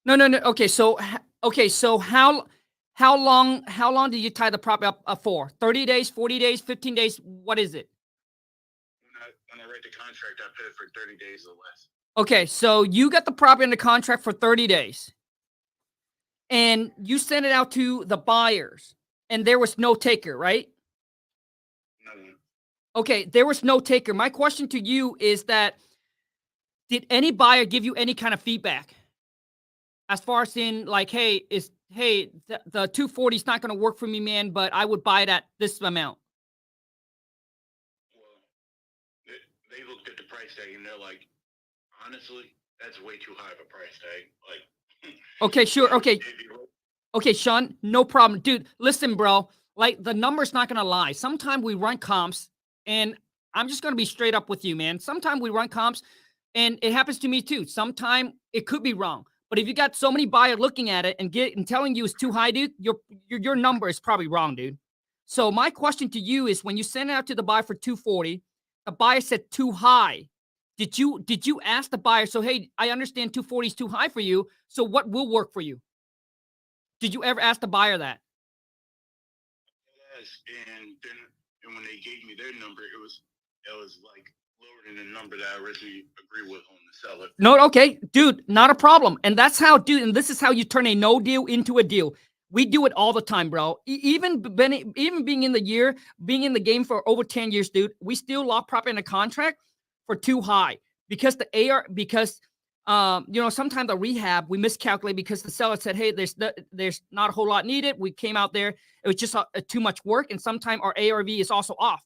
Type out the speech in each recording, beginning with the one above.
No, no, no. Okay, so how long do you tie the property up for? 30 days, 40 days, 15 days? What is it? When I write the contract, I put it for 30 days or less. Okay, so you got the property under contract for 30 days and you sent it out to the buyers and there was no taker, right? No, Okay, there was no taker. My question to you is that did any buyer give you any kind of feedback as far as in like, the 240 is not going to work for me, man, but I would buy it at this amount. well, they looked at the price tag and they're like, honestly, that's way too high of a price tag. Like, Okay, sure. Okay, if you, okay, Sean, no problem. Dude, listen, bro. Like, the number's not going to lie. Sometimes we run comps, and I'm just going to be straight up with you, man. Sometimes we run comps, and it happens to me too. Sometimes it could be wrong. But if you got so many buyers looking at it and telling you it's too high, dude, your number is probably wrong, dude. So my question to you is when you send it out to the buyer for 240, the buyer said too high. Did you ask the buyer, so hey, I understand 240 is too high for you. So what will work for you? Did you ever ask the buyer that? yes, and when they gave me their number, it was like lower than the number that I originally agreed with on the seller. No, okay, dude, not a problem. And that's how, dude, and this is how you turn a no deal into a deal. We do it all the time, bro. Even being in being in the game for over 10 years, dude, we still lock property in a contract for too high because sometimes the rehab we miscalculate because the seller said, hey, there's not a whole lot needed. We came out there, it was just too much work, and sometimes our ARV is also off.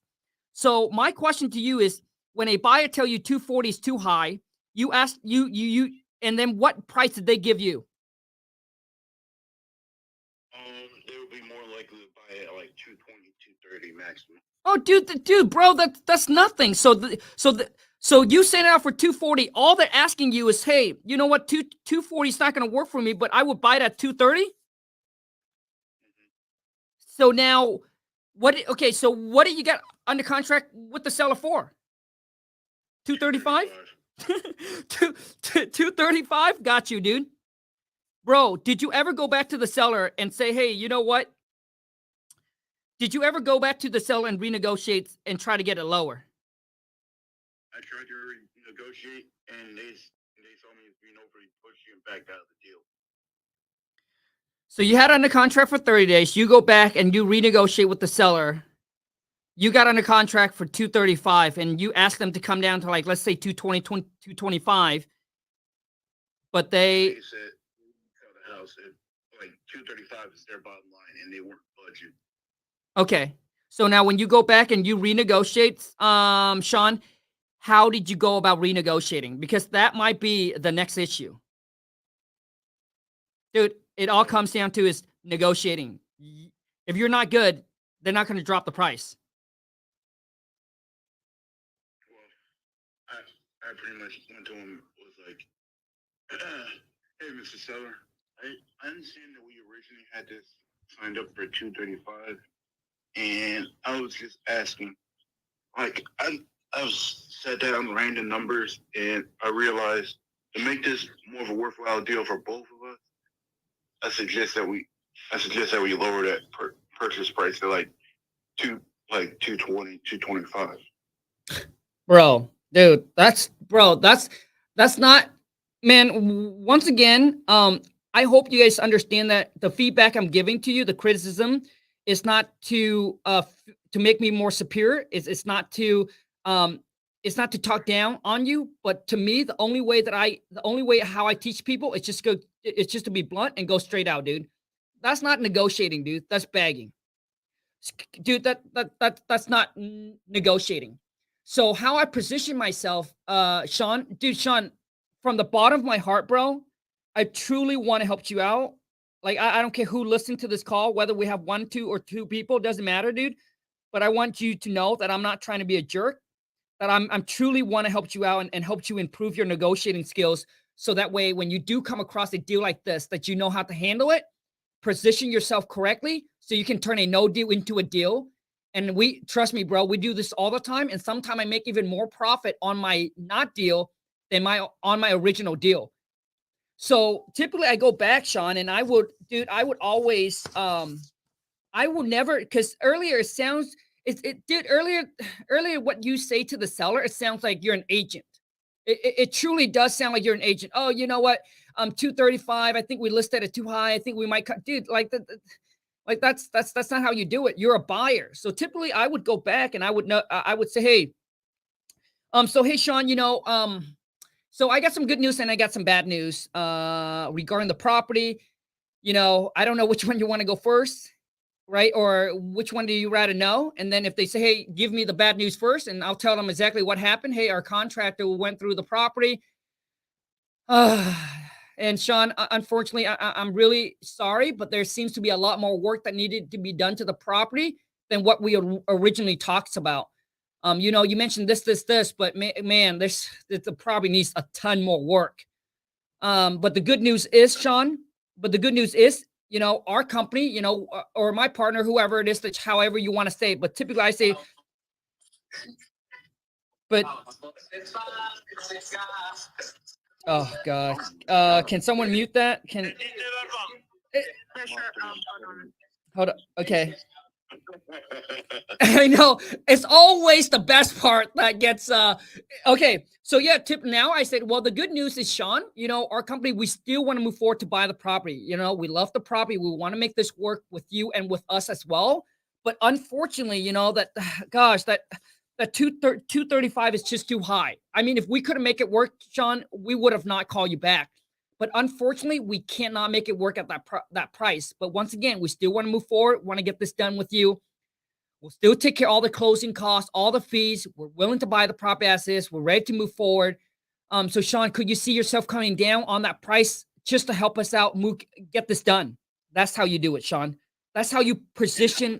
So my question to you is, when a buyer tell you 240 is too high, you ask and then what price did they give you? They would be more likely to buy it at like 220, 230 maximum. Oh, dude, bro, that's nothing. So you send it out for 240. All they're asking you is, hey, you know what, 240 is not going to work for me, but I would buy it at 230. Mm-hmm. So now, what? Okay, so what do you got under contract with the seller for? 235. 235. Got you, dude. Bro, did you ever go back to the seller and say, hey, you know what? Did you ever go back to the seller and renegotiate and try to get it lower? I tried to negotiate, and they told me it's being overly pushy and backed out of the deal. So you had under contract for 30 days. You go back and you renegotiate with the seller. You got under contract for 235 and you asked them to come down to, like, let's say 220, 225. But They said sell the house at like 235 is their bottom line, and they weren't budget. okay. So now when you go back and you renegotiate, Sean, how did you go about renegotiating? Because that might be the next issue. Dude, it all comes down to is negotiating. If you're not good, they're not going to drop the price. Well, I pretty much went to him, was like, hey, Mr. Seller, I understand that we originally had this signed up for 235, and I was just asking, like, I was sat down random numbers, and I realized to make this more of a worthwhile deal for both of us, I suggest that we lower that purchase price to like 220, 225. Dude, that's not, man. Once again, I hope you guys understand that the feedback I'm giving to you, the criticism, is not to make me more superior. Um it's not to talk down on you, but to me, the only way how I teach people is it's just to be blunt and go straight out, dude. That's not negotiating, dude. That's bagging. Dude, that's not negotiating. So how I position myself, Sean, from the bottom of my heart, bro, I truly want to help you out. Like, I don't care who listens to this call, whether we have one, two, or two people, doesn't matter, dude. But I want you to know that I'm not trying to be a jerk, that I'm truly want to help you out and help you improve your negotiating skills. So that way, when you do come across a deal like this, that you know how to handle it, position yourself correctly so you can turn a no deal into a deal. And trust me, bro, we do this all the time. And sometimes I make even more profit on my not deal than on my original deal. So typically I go back, Sean, and I would always, I will never, because earlier it sounds, dude, earlier what you say to the seller, it sounds like you're an agent. It truly does sound like you're an agent. Oh, you know what? 235. I think we listed it too high. I think we might cut, dude. Like that's not how you do it. You're a buyer. So typically I would go back and I would know, I would say, hey, so hey, Sean, so I got some good news and I got some bad news regarding the property. I don't know which one you want to go first, right? Or which one do you rather know? And then if they say, hey, give me the bad news first, and I'll tell them exactly what happened. Hey, our contractor went through the property. And Sean, unfortunately, I'm really sorry, but there seems to be a lot more work that needed to be done to the property than what we originally talked about. You mentioned this, but man, it probably needs a ton more work. But the good news is, Sean, our company, or my partner, whoever it is, that however you want to say it, but typically I say, but oh God, can someone mute that? Hold on. Okay. I know it's always the best part that gets okay. So yeah, now I said, well, the good news is, Sean, our company, we still want to move forward to buy the property. We love the property. We want to make this work with you and with us as well. But unfortunately, that gosh, that 235 is just too high. I mean, if we couldn't make it work, Sean, we would have not called you back. But unfortunately, we cannot make it work at that price. But once again, we still want to move forward, want to get this done with you. We'll still take care of all the closing costs, all the fees. We're willing to buy the property as is. We're ready to move forward. So Sean, could you see yourself coming down on that price just to help us out, get this done? That's how you do it, Sean. That's how you position.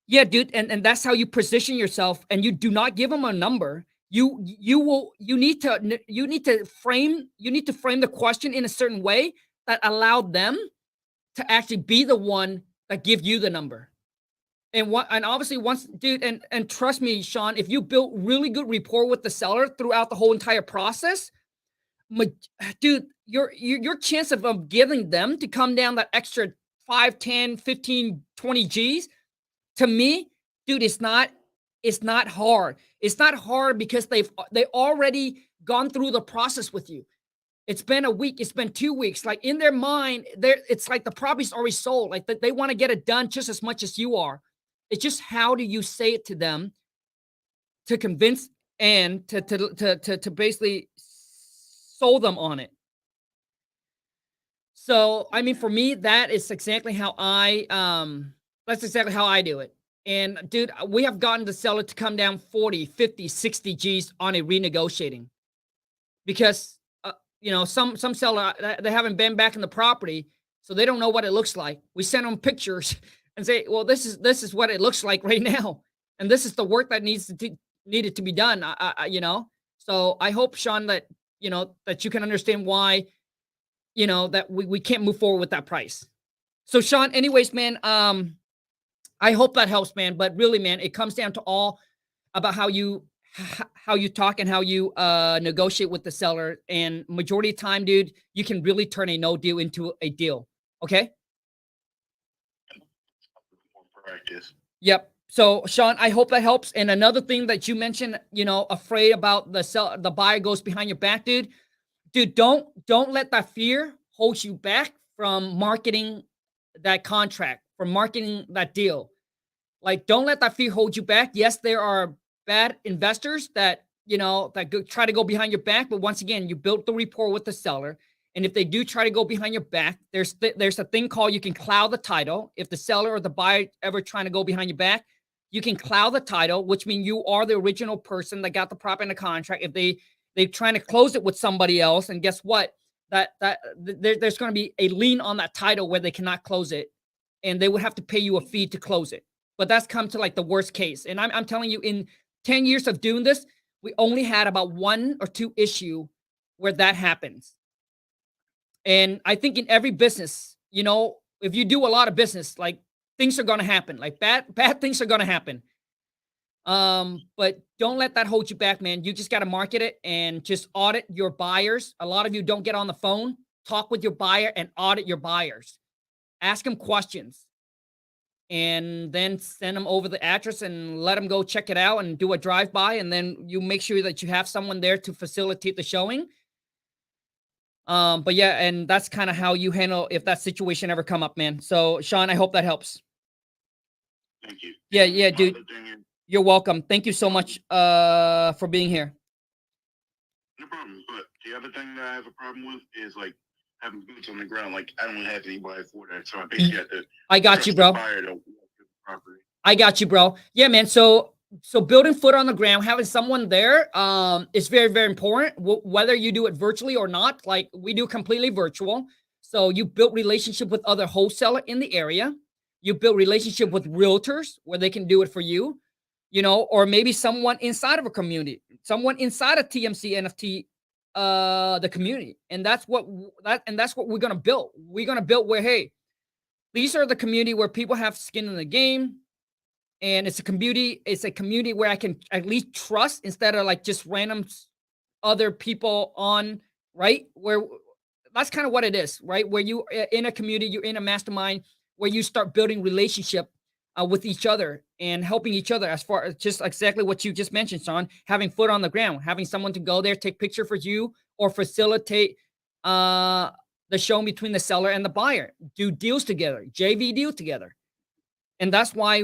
Yeah, dude, and that's how you position yourself. And you do not give them a number. You need to frame the question in a certain way that allowed them to actually be the one that give you the number. And obviously once, dude, and trust me, Sean, if you built really good rapport with the seller throughout the whole entire process, dude, your chance of giving them to come down that extra 5, 10, 15, 20 G's, to me, dude, it's not hard. It's not hard because they already gone through the process with you. It's been a week. It's been 2 weeks. Like in their mind, it's like the property's already sold. Like they want to get it done just as much as you are. It's just how do you say it to them to convince and to basically sold them on it. So I mean, for me, that's exactly how I do it. And dude, we have gotten the seller to come down 40, 50, 60 G's on a renegotiating because some seller, they haven't been back in the property, so they don't know what it looks like. We send them pictures and say, well, this is what it looks like right now, and this is the work that needed to be done. So I hope, Sean, that that you can understand why that we can't move forward with that price. So Sean, anyways, man, I hope that helps, man. But really, man, it comes down to all about how you talk and how you negotiate with the seller. And majority of time, dude, you can really turn a no deal into a deal. Okay. Practice. Yep. So Sean, I hope that helps. And another thing that you mentioned, afraid about the buyer goes behind your back, dude. Dude, don't let that fear hold you back from marketing that contract, from marketing that deal. Like, don't let that fear hold you back. Yes, there are bad investors that try to go behind your back, but once again, you built the rapport with the seller. And if they do try to go behind your back, there's a thing called, you can cloud the title. If the seller or the buyer ever trying to go behind your back, you can cloud the title, which means you are the original person that got the property in the contract. If they're trying to close it with somebody else, and guess what? There's going to be a lien on that title where they cannot close it, and they would have to pay you a fee to close it. But that's come to like the worst case. And I'm telling you, in 10 years of doing this, we only had about 1 or 2 issue where that happens. And I think in every business, if you do a lot of business, like, things are going to happen. Like bad things are going to happen. But don't let that hold you back, man. You just got to market it and just audit your buyers. A lot of you don't get on the phone, talk with your buyer and audit your buyers. Ask them questions and then send them over the address and let them go check it out and do a drive-by. And then you make sure that you have someone there to facilitate the showing. But yeah, and that's kind of how you handle if that situation ever come up, man. So Sean, I hope that helps. Thank you. Yeah, And yeah, my dude. other thing is, You're welcome. Thank you so much for being here. no problem. But the other thing that I have a problem with is like having boots on the ground. Like I don't have anybody for that, so I basically have to I got trust you, the bro. buyer to walk to the property. I got you, bro. Yeah, man. So building foot on the ground, having someone there, is very, very important. Whether you do it virtually or not, like we do completely virtual. So you build relationship with other wholesaler in the area. You build relationship with realtors where they can do it for you, or maybe someone inside of a community, someone inside of TMC NFT, the community, and that's what we're gonna build. We're gonna build where, hey, these are the community where people have skin in the game. And it's a community where I can at least trust instead of like just random other people on, right? Where that's kind of what it is, right? Where you in a community, you're in a mastermind where you start building relationship with each other and helping each other as far as just exactly what you just mentioned, Sean, having foot on the ground, having someone to go there, take picture for you or facilitate the show between the seller and the buyer, do deals together, JV deal together. And that's why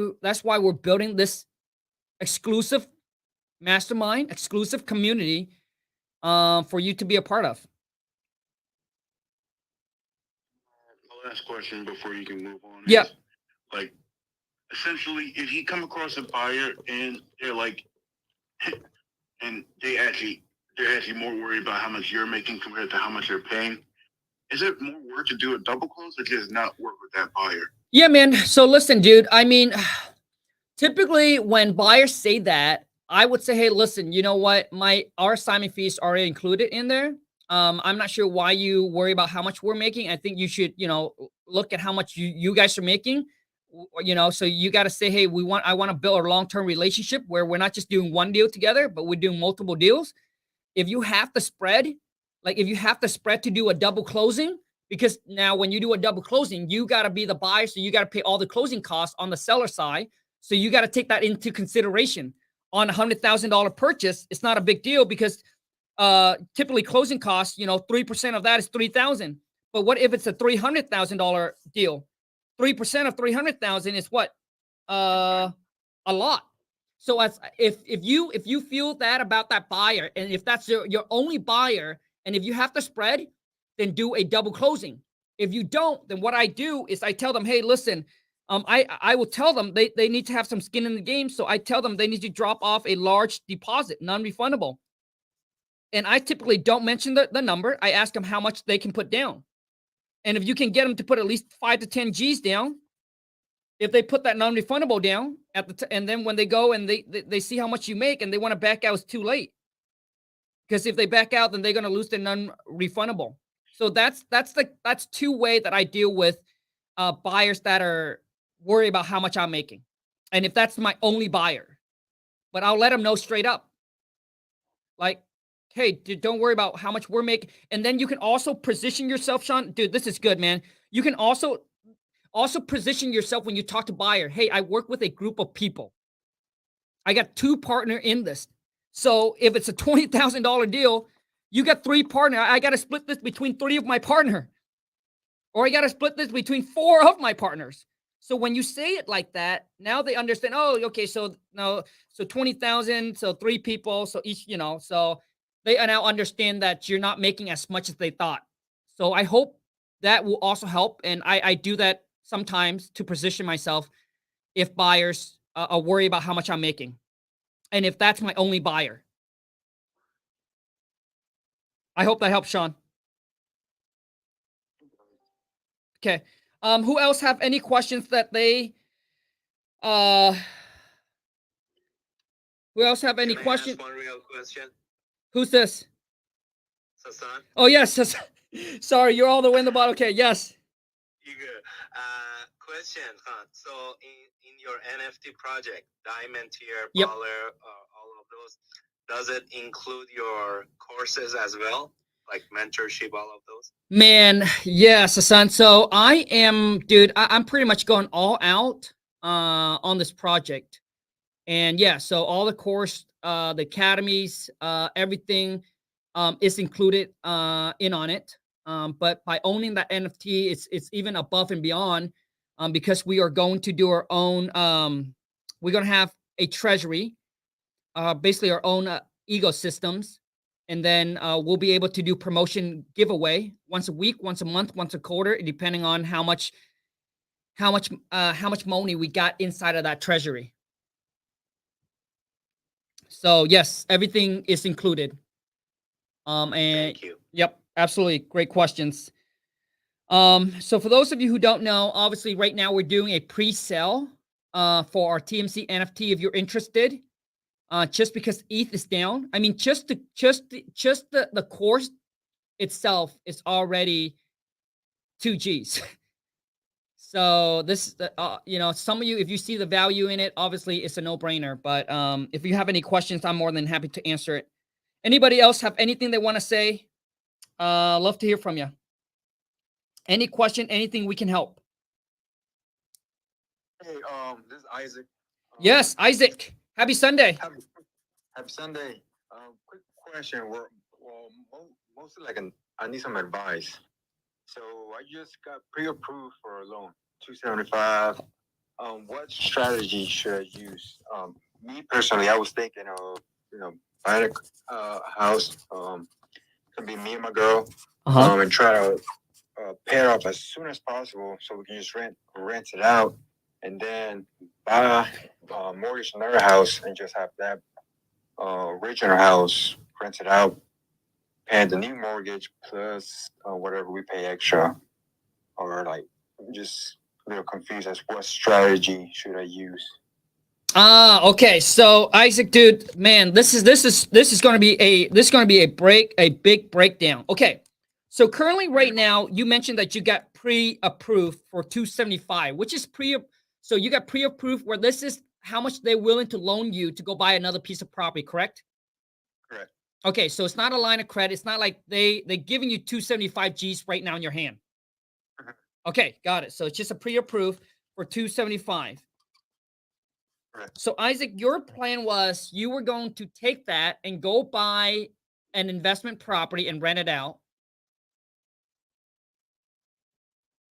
we're building this exclusive mastermind, exclusive community for you to be a part of. My last question before you can move on. Yeah. Is, like, essentially, if you come across a buyer and they're like, and they're actually more worried about how much you're making compared to how much they're paying, is it more work to do a double close or just not work with that buyer? Yeah, man. So listen, dude, I mean, typically when buyers say that, I would say, hey, listen, you know what? Our assignment fees are already included in there. I'm not sure why you worry about how much we're making. I think you should, look at how much you guys are making. So you got to say, hey, I want to build a long-term relationship where we're not just doing one deal together, but we're doing multiple deals. If you have to spread, to do a double closing, because now when you do a double closing, you got to be the buyer, so you got to pay all the closing costs on the seller side. So you got to take that into consideration. On $100,000 purchase, it's not a big deal because typically closing costs, 3% of that is $3,000. But what if it's a $300,000 deal? 3% of 300,000 is what? A lot. So if you feel that about that buyer, and if that's your only buyer, and if you have to spread, then do a double closing. If you don't, then what I do is I tell them, hey, listen, I will tell them they need to have some skin in the game. So I tell them they need to drop off a large deposit, non-refundable. And I typically don't mention the number. I ask them how much they can put down. And if you can get them to put at least 5 to 10 G's down, if they put that non-refundable down and then when they go and they see how much you make and they want to back out, it's too late. Because if they back out, then they're going to lose their non-refundable. So that's two way that I deal with buyers that are worried about how much I'm making. And if that's my only buyer, but I'll let them know straight up. Like, hey, dude, don't worry about how much we're making. And then you can also position yourself, Sean. Dude, this is good, man. You can also position yourself when you talk to buyer. Hey, I work with a group of people. I got 2 partners in this. So if it's a $20,000 deal, you got 3 partners. I got to split this between 3 of my partner. Or I got to split this between 4 of my partners. So when you say it like that, now they understand, oh, okay, so 20,000, so 3 people, so each, so they now understand that you're not making as much as they thought. So I hope that will also help. And I do that sometimes to position myself if buyers are worried about how much I'm making. And if that's my only buyer. I hope that helps, Sean. Okay. Who else have any questions that they who else have any questions? One real question. Who's this? Sasan, Oh yes. Sorry, you're all the way in the bottom. Okay, yes. you good. question, huh? So in your NFT project, Diamond Tier, Yep. Baller, all of those, does it include your courses as well, like mentorship, all of those? Man, yes, Hassan. So I am, dude. I'm pretty much going all out on this project, and yeah. So all the course, the academies, everything is included in on it. But by owning that NFT, it's even above and beyond because we are going to do our own. We're gonna have a treasury, basically our own ecosystems, and then we'll be able to do promotion giveaway once a week, once a month, once a quarter, depending on how much money we got inside of that treasury. So yes, everything is included. And Thank you. Yep, absolutely, great questions. So for those of you who don't know, obviously right now we're doing a pre-sale for our TMC NFT. If you're interested, just because ETH is down, I mean, just the course itself is already 2 G's. So this, you know, some of you, if you see the value in it, obviously it's a no-brainer. But if you have any questions, I'm more than happy to answer it. Anybody else have anything they want to say? Love to hear from you. Any question, anything we can help? Hey, this is Isaac. Yes, Isaac. Happy Sunday. Happy Sunday. Quick question. Mostly I need some advice. So I just got pre-approved for a loan, 275. What strategy should I use? Me personally, I was thinking of, buying a house. Could be me and my girl. And try to pay it off as soon as possible, so we can just rent it out, and then buy mortgage another house and just have that original house rented out, and the new mortgage plus whatever we pay extra, or like just a little confused as what strategy should I use. Okay. So Isaac, dude, man, this is going to be a big breakdown. Okay. So currently right now, you mentioned that you got pre-approved for 275, which is so you got pre-approved where this is how much they're willing to loan you to go buy another piece of property, correct? Correct. Okay, so it's not a line of credit. It's not like they're giving you 275 G's right now in your hand. Okay, got it. So it's just a pre-approved for 275. Correct. So Isaac, your plan was you were going to take that and go buy an investment property and rent it out.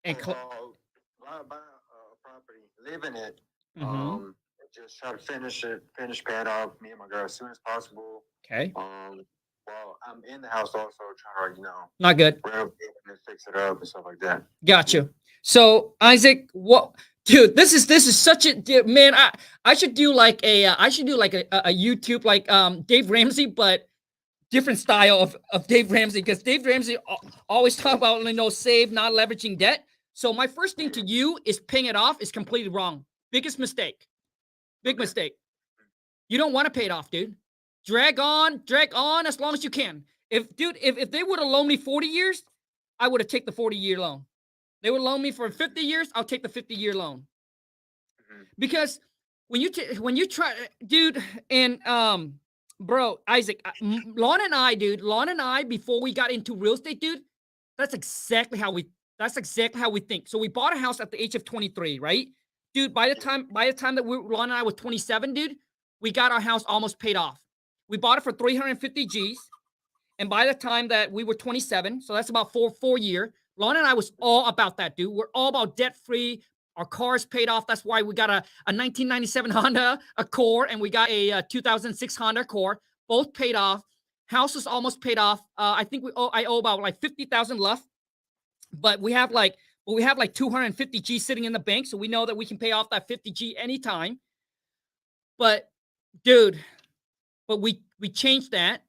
And buy a property, live in it. Just try to finish paying off me and my girl as soon as possible. Okay. Well, I'm in the house also trying to, not good, renovate and fix it up and stuff like that. Gotcha. So Isaac, dude, this is such a man. I should do like a YouTube like Dave Ramsey, but different style of Dave Ramsey, because Dave Ramsey always talk about save, not leveraging debt. So my first thing to you is paying it off is completely wrong. Biggest mistake. Big mistake. You don't want to pay it off, dude. Drag on as long as you can. If they would have loaned me 40 years, I would have taken the 40-year loan. They would loan me for 50 years, I'll take the 50-year loan. Because when you try, dude, and bro, Isaac, Lon and I, before we got into real estate, dude, that's exactly how we think. So we bought a house at the age of 23, right? Dude, by the time that Lon and I were 27, dude, we got our house almost paid off. We bought it for 350 G's. And by the time that we were 27, so that's about four year, Lon and I was all about that, dude. We're all about debt-free. Our cars paid off. That's why we got a 1997 Honda Accord, and we got a 2006 Honda Accord. Both paid off. House was almost paid off. I think I owe about like 50,000 left, but we have like 250 G sitting in the bank, so we know that we can pay off that 50 G anytime. But dude, we changed that.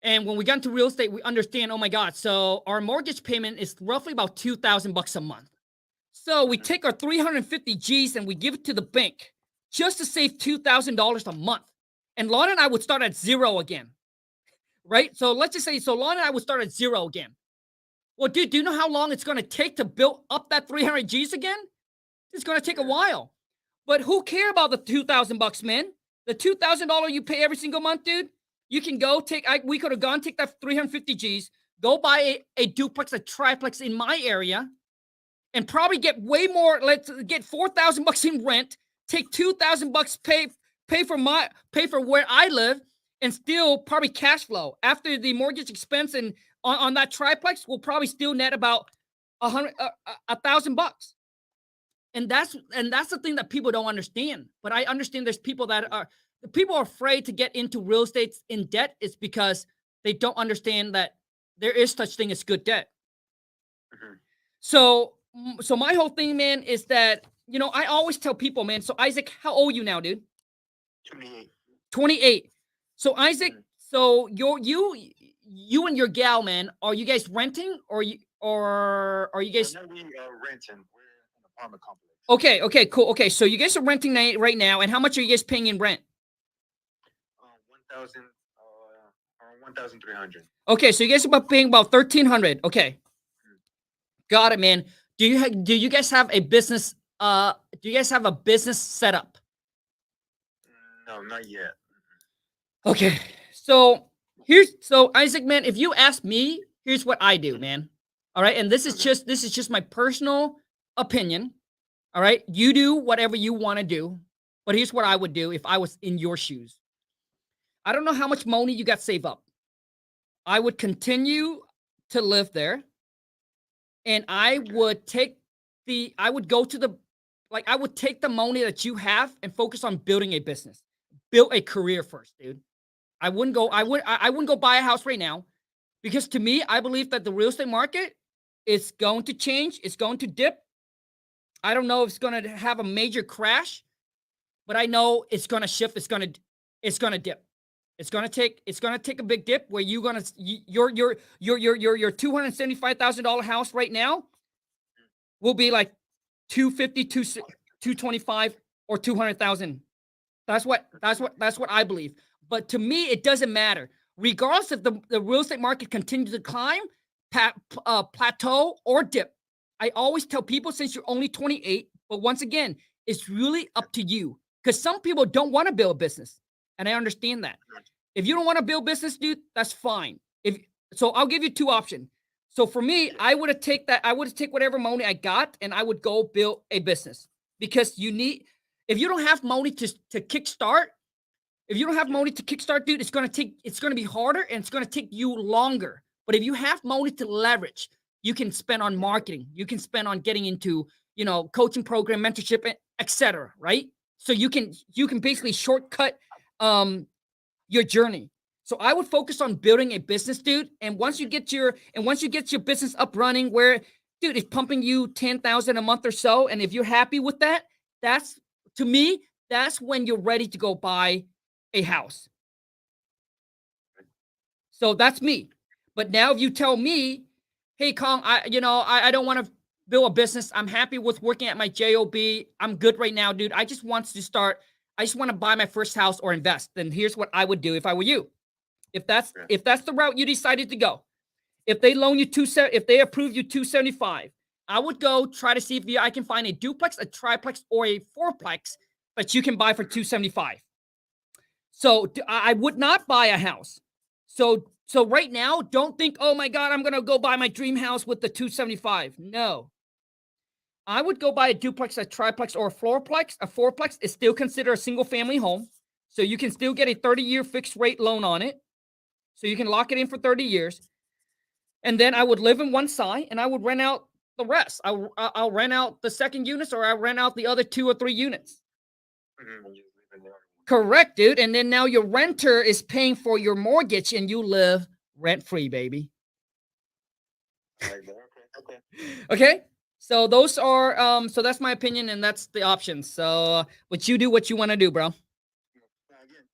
And when we got into real estate, we understand, oh my God, so our mortgage payment is roughly about $2,000 a month. So we take our 350 G's and we give it to the bank just to save $2,000 a month. And Lon and I would start at zero again, right? So let's just say, Lon and I would start at zero again. Well, dude, do you know how long it's going to take to build up that 300 G's again? It's going to take a while. But who care about the $2,000, man? The $2,000 you pay every single month, dude. You can go we could have gone take that 350 G's, go buy a duplex, a triplex in my area, and probably get way more. Let's get $4,000 in rent. Take $2,000, pay for where I live, and still probably cash flow after the mortgage expense and on that triplex will probably still net about $1,000. And that's the thing that people don't understand. But I understand there's people are afraid to get into real estate in debt is because they don't understand that there is such thing as good debt. Mhm. So my whole thing, man, is that, I always tell people, man. So Isaac, how old are you now, dude? 28. 28. So Isaac, Mhm. so you and your gal, man, are you guys renting or are you guys? No, we are renting. We're in an apartment complex. Okay, cool. Okay, so you guys are renting right now, and how much are you guys paying in rent? 1,000, around 1,300. Okay, so you guys are paying about 1,300. Okay, got it, man. Do you guys have a business? Do you guys have a business set up? No, not yet. Okay, so Isaac, man, if you ask me, here's what I do, man. All right, and this is just my personal opinion. All right, you do whatever you want to do, but here's what I would do if I was in your shoes. I don't know how much money you got saved up. I would continue to live there, and I would take the money that you have and focus on building a business, build a career first, dude. I wouldn't go buy a house right now because to me, I believe that the real estate market is going to change. It's going to dip. I don't know if it's going to have a major crash, but I know it's going to shift. It's going to dip. It's going to take a big dip where your $275,000 house right now will be like 250, 225 or 200,000. That's what I believe. But to me, it doesn't matter. Regardless if the real estate market continues to climb, plateau, or dip. I always tell people, since you're only 28, but once again, it's really up to you. Because some people don't want to build a business. And I understand that. If you don't want to build business, dude, that's fine. So I'll give you two options. So for me, I would have take whatever money I got and I would go build a business. Because if you don't have money to kickstart, dude, it's gonna be harder and it's gonna take you longer. But if you have money to leverage, you can spend on marketing, you can spend on getting into, coaching program, mentorship, etc. Right? So you can basically shortcut your journey. So I would focus on building a business, dude. And once you get your business up running, where, dude, it's pumping you 10,000 a month or so, and if you're happy with that, that's when you're ready to go buy a house. So that's me. But now if you tell me, hey, Khang, I don't want to build a business. I'm happy with working at my job. I'm good right now, dude. I just want to buy my first house or invest. Then here's what I would do if I were you. If that's the route you decided to go. If they loan you if they approve you 275, I would go try to see if I can find a duplex, a triplex, or a fourplex that you can buy for 275. So I would not buy a house. So right now, don't think, oh my God, I'm gonna go buy my dream house with the 275. No. I would go buy a duplex, a triplex, or a fourplex. A fourplex is still considered a single family home. So you can still get a 30-year fixed rate loan on it. So you can lock it in for 30 years. And then I would live in one side and I would rent out the rest. I'll rent out the second units, or I'll rent out the other 2 or 3 units. Correct, dude. And then now your renter is paying for your mortgage and you live rent-free, baby. Okay. So those are, so that's my opinion and that's the options. So what you do, what you want to do, bro. Again,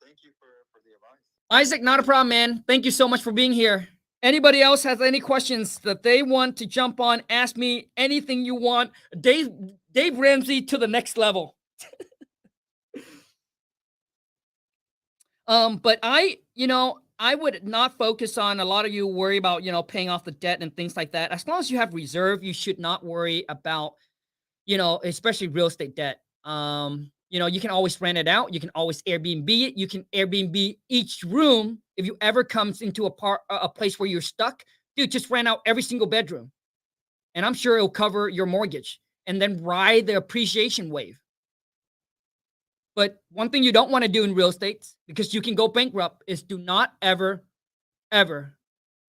thank you for the advice. Isaac, not a problem, man. Thank you so much for being here. Anybody else has any questions that they want to jump on? Ask me anything you want. Dave Ramsey to the next level. But I would not focus on, a lot of you worry about, paying off the debt and things like that. As long as you have reserve, you should not worry about, you know, especially real estate debt. You know, you can always rent it out. You can always Airbnb it. You can Airbnb each room. If you ever comes into a place where you're stuck, dude, just rent out every single bedroom. And I'm sure it'll cover your mortgage, and then ride the appreciation wave. But one thing you don't want to do in real estate, because you can go bankrupt, is do not ever, ever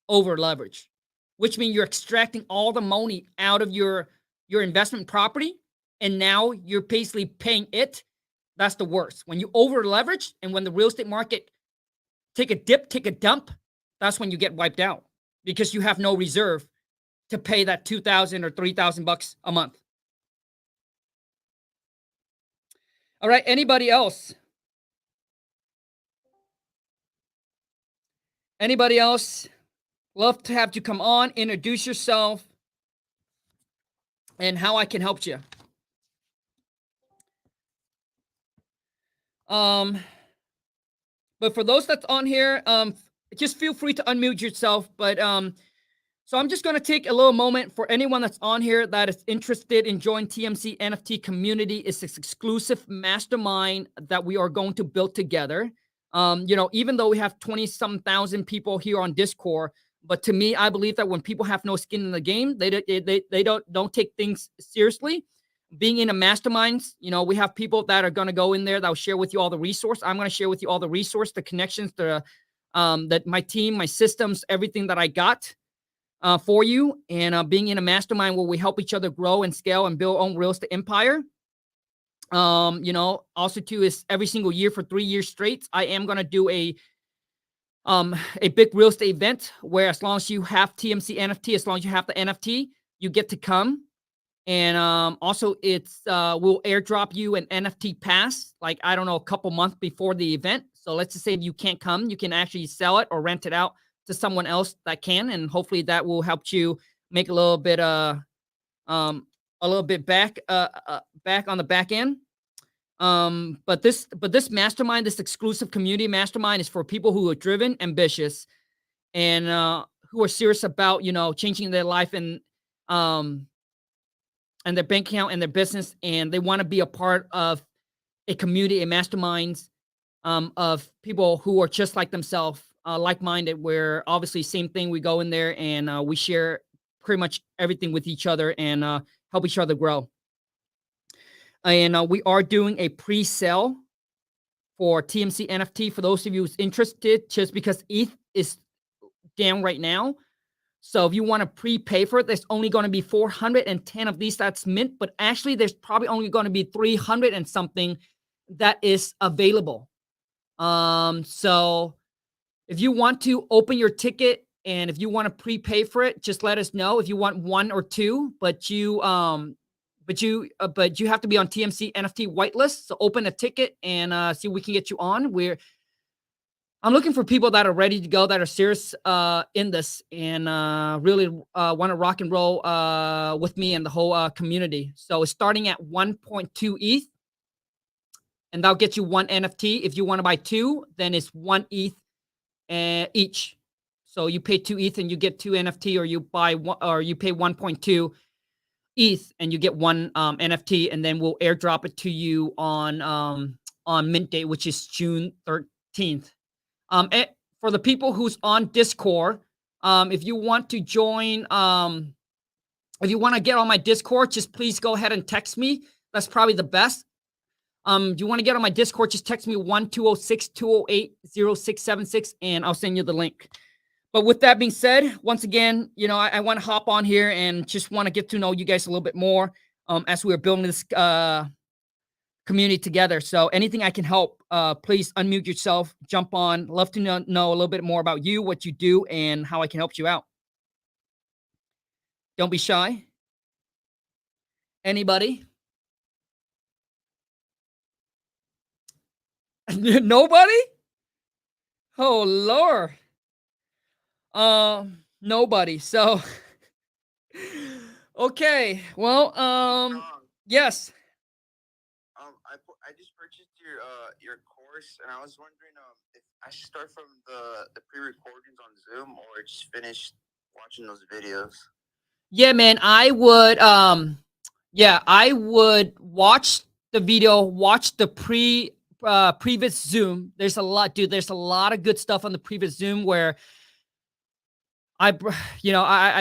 over leverage, which means you're extracting all the money out of your investment property, and now you're basically paying it. That's the worst. When you over leverage, and when the real estate market take a dip, take a dump, that's when you get wiped out, because you have no reserve to pay that $2,000 or $3,000 a month. All right, anybody else? Anybody else? Love to have you come on, introduce yourself, and how I can help you. But for those that's on here, just feel free to unmute yourself. But so I'm just going to take a little moment for anyone that's on here that is interested in joining TMC NFT community. It's this exclusive mastermind that we are going to build together. You know, even though we have 20-some thousand people here on Discord, but to me, I believe that when people have no skin in the game, they don't take things seriously. Being in a masterminds, you know, we have people that are going to go in there that will share with you all the resource. I'm going to share with you all the resource, the connections, the that my team, my systems, everything that I got for you. And being in a mastermind where we help each other grow and scale and build our own real estate empire. You know, also too is every single year for 3 years straight, I am going to do a big real estate event where, as long as you have TMC NFT, as long as you have the NFT, you get to come. And also it's we'll airdrop you an NFT pass, like, I don't know, a couple months before the event. So let's just say if you can't come, you can actually sell it or rent it out to someone else that can, and hopefully that will help you make a little bit back on the back end. But this mastermind, this exclusive community mastermind, is for people who are driven, ambitious, and who are serious about, you know, changing their life and their bank account and their business, and they want to be a part of a community, a masterminds of people who are just like themselves, like-minded, where obviously same thing, we go in there and we share pretty much everything with each other and help each other grow. And we are doing a pre-sale for TMC NFT for those of you who's interested, just because ETH is down right now. So if you want to prepay for it, there's only going to be 410 of these that's mint, but actually there's probably only going to be 300 and something that is available. So if you want to open your ticket and if you want to prepay for it, just let us know if you want 1 or 2, but you have to be on TMC NFT whitelist. So open a ticket and see if we can get you on. I'm looking for people that are ready to go, that are serious in this, and really want to rock and roll with me and the whole community. So it's starting at 1.2 ETH, and that'll get you 1 NFT. If you want to buy 2, then it's 1 ETH each. So you pay 2 ETH and you get 2 NFT, or you buy one, or you pay 1.2 ETH and you get 1 NFT, and then we'll airdrop it to you on mint date, which is June 13th. For the people who's on Discord, if you want to join, if you want to get on my Discord, just please go ahead and text me. That's probably the best. If you want to get on my Discord, just text me 1-206-208-0676, and I'll send you the link. But with that being said, once again, you know, I want to hop on here and just want to get to know you guys a little bit more as we're building this community together. So anything I can help, please unmute yourself, jump on. Love to know a little bit more about you, what you do, and how I can help you out. Don't be shy. Anybody? Nobody? Oh Lord. Nobody. So okay. Well, yes. I just purchased your course, and I was wondering if I should start from the pre-recordings on Zoom or just finish watching those videos. Yeah, man, I would Yeah, I would watch the video, watch the previous Zoom. There's a lot, dude. There's a lot of good stuff on the previous Zoom where I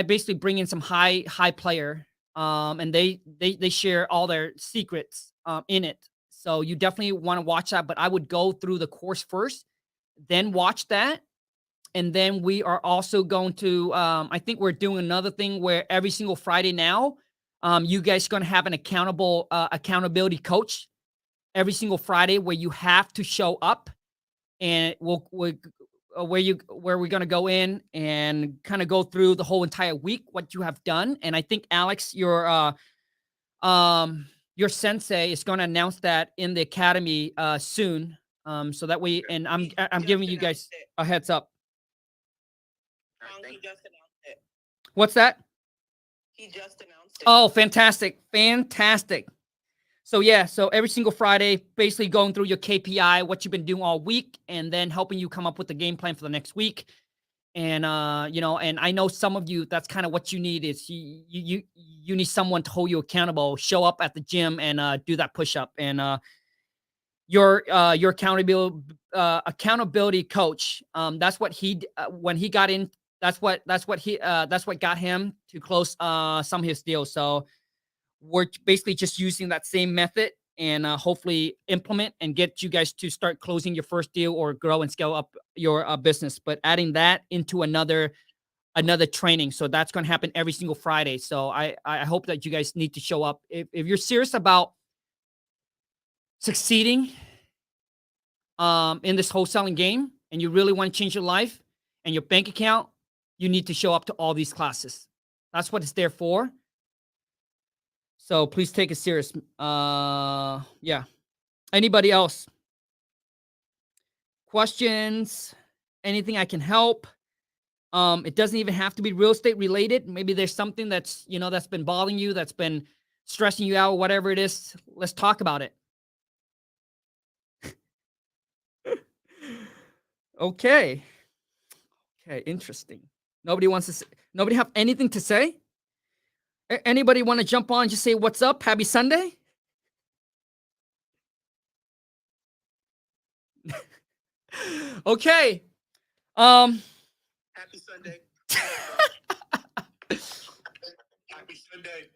basically bring in some high player, and they share all their secrets in it. So you definitely want to watch that. But I would go through the course first, then watch that, and then we are also going to. I think we're doing another thing where every single Friday now, you guys are going to have an accountability coach every single Friday where you have to show up, and where we're going to go in and kind of go through the whole entire week what you have done. And I think Alex, your sensei is going to announce that in the academy soon, so that way, and I'm giving you guys a heads up. He just announced it. What's that? He just announced it. Oh, fantastic. So yeah, so every single Friday, basically going through your KPI, what you've been doing all week, and then helping you come up with the game plan for the next week. And and I know some of you, that's kind of what you need is you need someone to hold you accountable, show up at the gym and do that push up. And your accountability coach, that's what when he got in, that's what got him to close some of his deals. So we're basically just using that same method and hopefully implement and get you guys to start closing your first deal or grow and scale up your business. But adding that into another training. So that's going to happen every single Friday. So I hope that you guys need to show up. If you're serious about succeeding in this wholesaling game and you really want to change your life and your bank account, you need to show up to all these classes. That's what it's there for. So please take it serious. Yeah. Anybody else? Questions? Anything I can help? It doesn't even have to be real estate related. Maybe there's something that's been bothering you, that's been stressing you out, whatever it is. Let's talk about it. Okay. Interesting. Nobody have anything to say? Anybody want to jump on and just say what's up? Happy Sunday? Okay. Happy Sunday. Happy Sunday.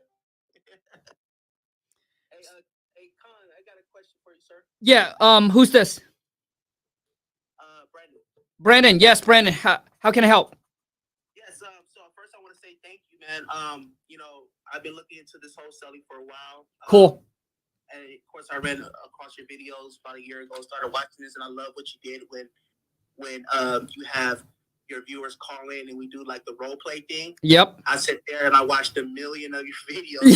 Hey, Khang, I got a question for you, sir. Yeah. Who's this? Brandon. Brandon. Yes, Brandon. How can I help? Yes. So first, I want to say thank you, man. I've been looking into this wholesaling for a while. Cool. And of course, I read across your videos about a year ago. Started watching this, and I love what you did when you have your viewers call in and we do like the role play thing. Yep. I sit there and I watched a million of your videos and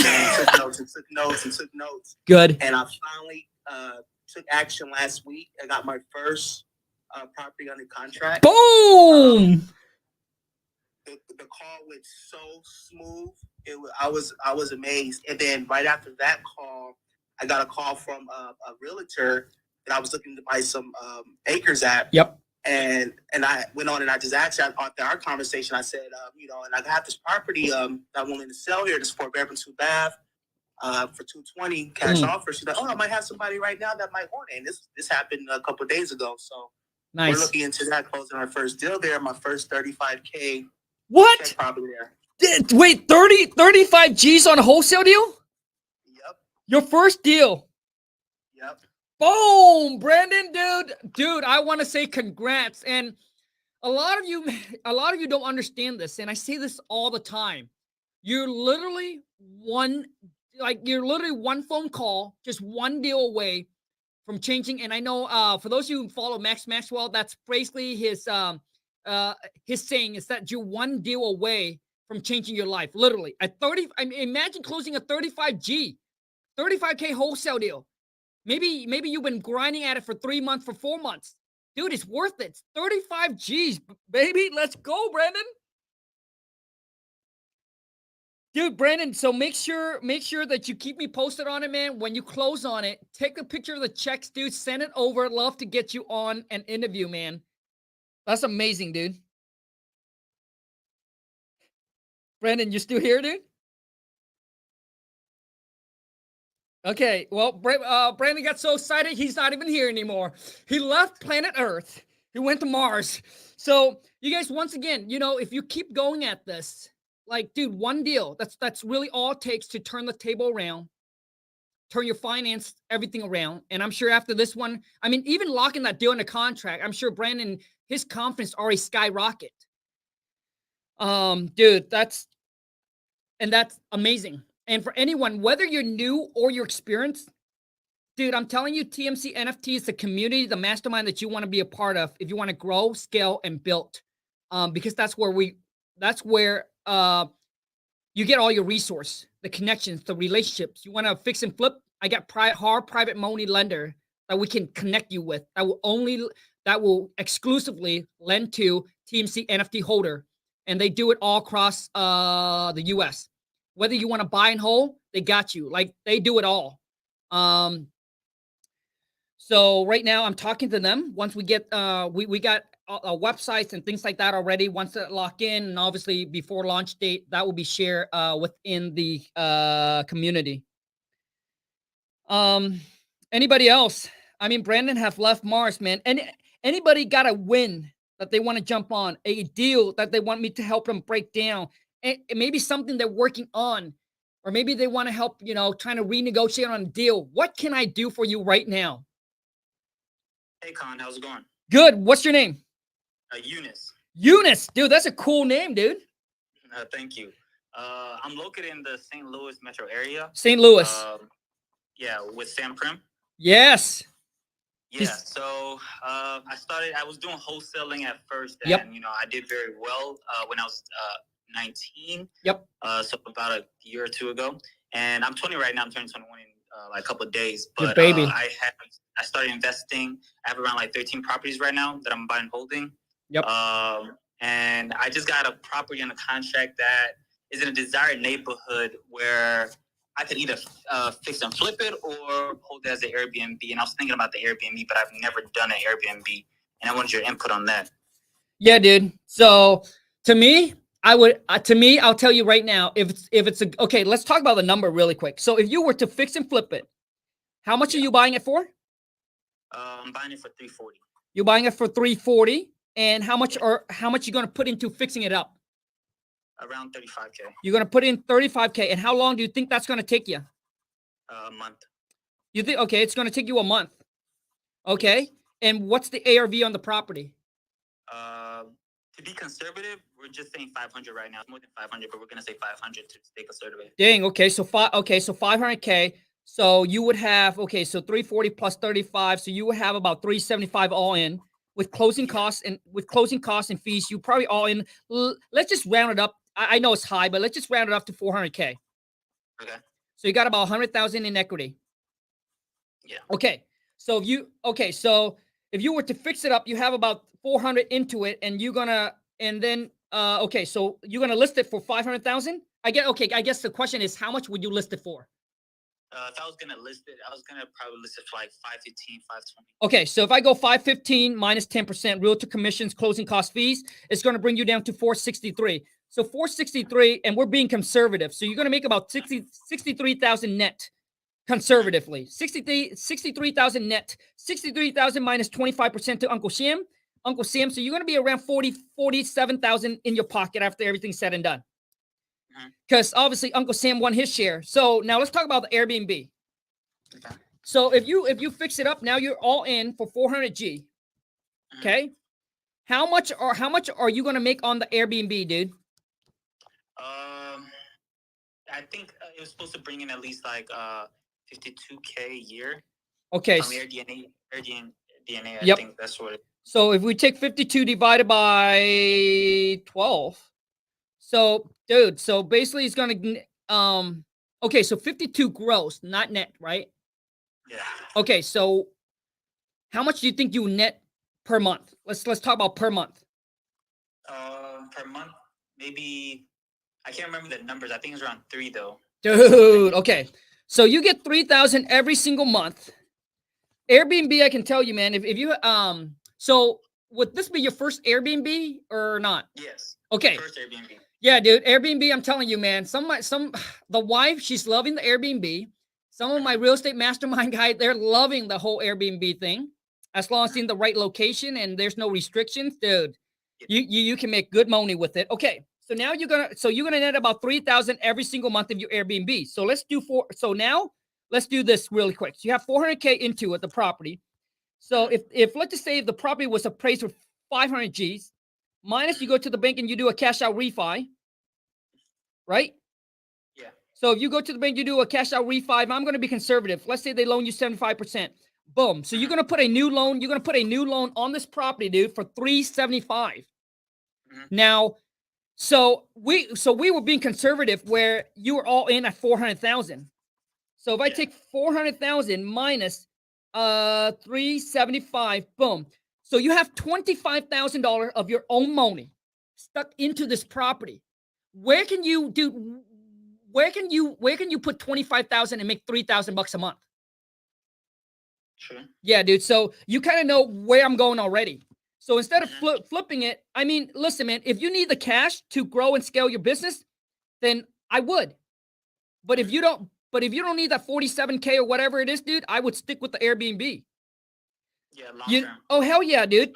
took notes. Good. And I finally took action last week. I got my first property under contract. Boom. The call went so smooth. I was amazed. And then right after that call, I got a call from a realtor that I was looking to buy some acres at. Yep. And I went on and I just asked her after our conversation, I said, and I got this property that I'm willing to sell here, this 4-bedroom, 2-bath, for $220 cash offer. She's like, oh, I might have somebody right now that might want it. And this happened a couple of days ago. So nice. We're looking into that, closing our first deal there, my first $35K. What? Property there. Wait, 35 G's on a wholesale deal? Yep. Your first deal? Yep. Boom, Brandon, dude, I want to say congrats. And a lot of you don't understand this. And I say this all the time. You're literally one phone call, just one deal away from changing. And I know for those of you who follow Max Maxwell, that's basically his saying is that you're one deal away from changing your life. Literally at 30. I mean, imagine closing a 35K wholesale deal. Maybe you've been grinding at it for 3 months, for 4 months. Dude, it's worth it. It's 35 G's, baby. Let's go, Brandon. Dude, Brandon, so make sure that you keep me posted on it, man. When you close on it, take a picture of the checks, dude. Send it over. I'd love to get you on an interview, man. That's amazing, dude. Brandon, you still here, dude? Okay, well, Brandon got so excited, he's not even here anymore. He left planet Earth. He went to Mars. So, you guys, once again, you know, if you keep going at this, like, dude, one deal, that's really all it takes to turn the table around, turn your finance, everything around. And I'm sure after this one, I mean, even locking that deal in the contract, I'm sure Brandon, his confidence already skyrocket. Dude, that's amazing. And for anyone, whether you're new or you're experienced, dude, I'm telling you, TMC NFT is the community, the mastermind that you want to be a part of if you want to grow, scale, and build. Because that's where you get all your resource, the connections, the relationships. You want to fix and flip? I got hard private money lender that we can connect you with. That will exclusively lend to TMC NFT holder, and they do it all across the U.S. Whether you want to buy and hold, they got you. Like, they do it all. So right now I'm talking to them. Once we get, we got websites and things like that already. Once that lock in, and obviously before launch date, that will be shared within the community. Anybody else? I mean, Brandon have left Mars, man. And anybody got a win that they want to jump on, a deal that they want me to help them break down, and maybe something they're working on, or maybe they want to help, you know, trying to renegotiate on a deal. What can I do for you right now? Hey, Khang, how's it going? Good. What's your name? Eunice. Eunice, dude, that's a cool name, dude. Thank you. I'm located in the St. Louis metro area. St. Louis. Yeah, with Sam Prim. Yes. Yeah, so I was doing wholesaling at first, and Yep. you know, I did very well when I was 19. Yep. So about a year or two ago, and I'm 20 right now. I'm turning 21 in like a couple of days. But Good baby. I started investing. I have around like 13 properties right now that I'm buying and holding. Yep. And I just got a property on a contract that is in a desired neighborhood where I could either fix and flip it or hold it as an Airbnb. And I was thinking about the Airbnb, but I've never done an Airbnb, and I wanted your input on that. Yeah, dude. So to me, I'll tell you right now, if it's okay, let's talk about the number really quick. So if you were to fix and flip it, how much are you buying it for? I'm buying it for $340. You're buying it for $340, and how much you going to put into fixing it up? Around $35K. You're going to put in $35K, and how long do you think that's going to take you? A month. You think, okay, it's going to take you a month. Okay. And what's the ARV on the property? To be conservative, we're just saying 500 right now. It's more than 500, but we're going to say 500 to stay conservative. Dang. Okay. So 500K. So you would have, okay, so 340 plus 35. So you would have about 375 all in with closing costs and fees. You probably all in. Let's just round it up. I know it's high, but let's just round it up to 400K. Okay. So you got about 100,000 in equity. Yeah. Okay. So if you were to fix it up, you have about 400 into it, and so you're gonna list it for 500,000. I guess the question is, how much would you list it for? If I was gonna list it, I was gonna probably list it for like 515, 520. Okay, so if I go 515 minus 10% realtor commissions, closing cost fees, it's gonna bring you down to 463. So 463, and we're being conservative. So you're gonna make about 63,000 net. Conservatively, 63,000 net, 63,000 minus 25% to Uncle Sam. So you're going to be around 47,000 in your pocket after everything's said and done. Because obviously Uncle Sam won his share. So now let's talk about the Airbnb. Okay. So if you fix it up, now you're all in for 400G. Okay. How much are you going to make on the Airbnb, dude? I think it was supposed to bring in at least like 52K a year. Okay. From Airbnb, I Yep. think that's what it. So if we take 52 divided by 12, so dude, so basically it's gonna okay, so 52 gross, not net, right? Yeah. Okay, so how much do you think you net per month? Let's talk about per month. Per month, maybe I can't remember the numbers. I think it's around 3 though. Dude, okay. So you get 3,000 every single month. Airbnb, I can tell you, man, if you so would this be your first Airbnb or not? Yes. Okay. First Airbnb. Yeah, dude, Airbnb, I'm telling you, man, the wife, she's loving the Airbnb. Some of my real estate mastermind guys, they're loving the whole Airbnb thing. As long as it's in the right location and there's no restrictions, dude, you can make good money with it. Okay, so now you're gonna net about 3,000 every single month of your Airbnb. So let's do now let's do this really quick. So you have 400K into it, the property. So if let's just say if the property was appraised for 500 G's, minus you go to the bank and you do a cash out refi, right? Yeah. So if you go to the bank, you do a cash out refi. I'm going to be conservative. Let's say they loan you 75%. Boom. So you're going to put a new loan. You're going to put a new loan on this property, dude, for 375. Now, so we were being conservative where you were all in at 400,000. So if I take 400,000 minus 375, boom. So you have $25,000 of your own money stuck into this property. Where can you put 25,000 and make $3,000 a month? Sure. Yeah, dude. So you kind of know where I'm going already. So instead of flipping it, I mean, listen, man, if you need the cash to grow and scale your business, then I would. But if you don't need that 47K or whatever it is, dude, I would stick with the Airbnb. Yeah, long term. Oh, hell yeah, dude.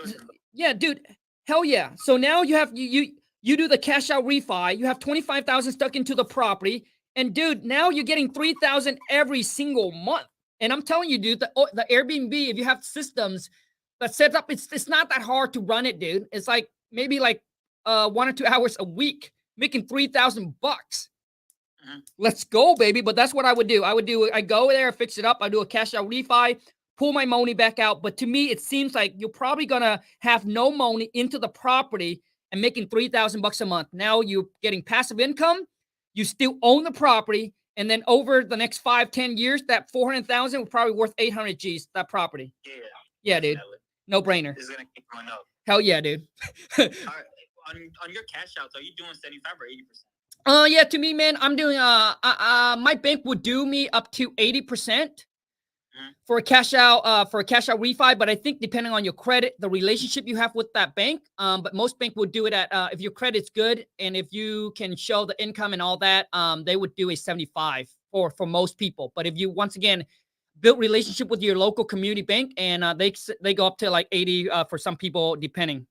Yeah, dude. Hell yeah. So now you have you do the cash out refi. You have 25,000 stuck into the property. And dude, now you're getting 3,000 every single month. And I'm telling you, dude, the Airbnb, if you have systems that set up, it's not that hard to run it, dude. It's like maybe like 1 or 2 hours a week, making $3,000. Let's go, baby. But that's what I would do. I go there, fix it up. I do a cash out refi, pull my money back out. But to me, it seems like you're probably gonna have no money into the property and making $3,000 a month. Now you're getting passive income. You still own the property. And then over the next 5-10 years, that 400,000 will probably worth 800 G's, that property. Yeah, dude. No brainer. It's gonna keep going up. Hell yeah, dude. All right. On your cash outs, are you doing 75 or 80%? Yeah, to me, man, I'm doing my bank would do me up to 80% for a cash out refi, but I think depending on your credit, the relationship you have with that bank, but most bank would do it at if your credit's good and if you can show the income and all that, they would do a 75 for most people. But if you once again build relationship with your local community bank, and they go up to like 80 for some people depending.